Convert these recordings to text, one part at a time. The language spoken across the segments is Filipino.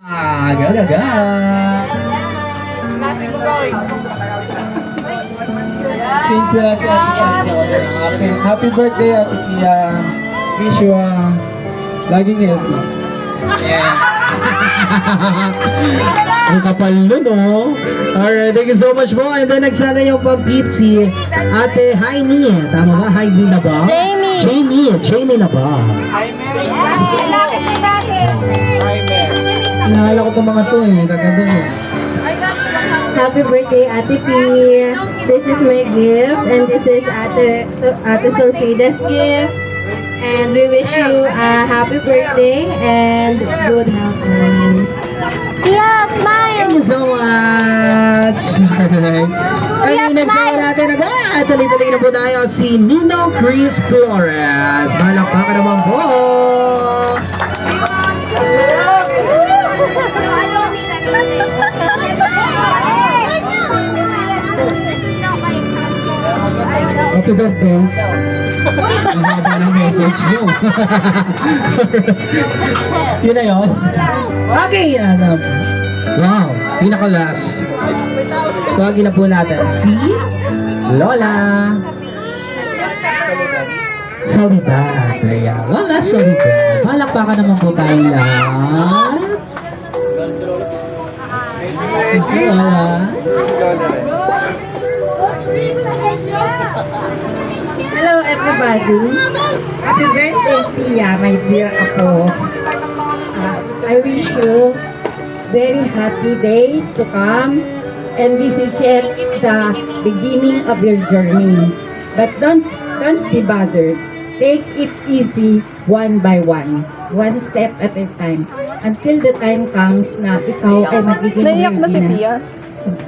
Gaga. Since wala si Ate Sia, happy birthday Ate Sia. Wish you laging healthy. Yeah. Ang kapal nun, oh. Alright, thank you so much po. And then next sana yung pag-peep si Ate Heini. Tama ba? Heini na ba? Jamie na ba? Lalaki siya dati. Inahala ko itong mga to eh. Kaganda eh. Happy birthday, Ate P. This is my gift, and this is Ate Sulfida's gift. And we wish you a happy birthday and good health always. Yeah, smile. Thank you so much! Alright. Okay, next naman natin agad. Tuloy-tuloy na po tayo si Nino Chris Flores. Malakpakan naman po! Happy birthday! Ang haba ng message nyo. Yun na yun? Okay, wow, pinaka-last. Tawagin na po natin si Lola Soledad. Ayan, Lola Soledad. Malakpakan naman po tayong lahat. Lola. Hello everybody. Happy birthday, Pia, my dear Apos. I wish you very happy days to come, and this is yet the beginning of your journey. But don't be bothered. Take it easy one by one step at a time, until the time comes na ikaw ay magiging ready na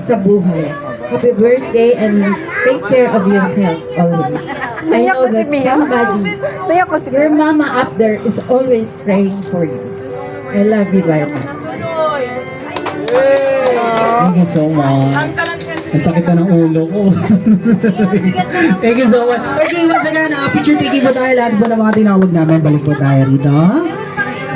sa buhay. Happy birthday and take care of your health always. I know that somebody, your mama up there is always praying for you. I love you very much. Thank you so much. Ang sakit na ng ulo ko. Thank you so much. Okay, once again, picture taking po tayo. Lahat po ng mga tinawag namin. Balik po tayo rito.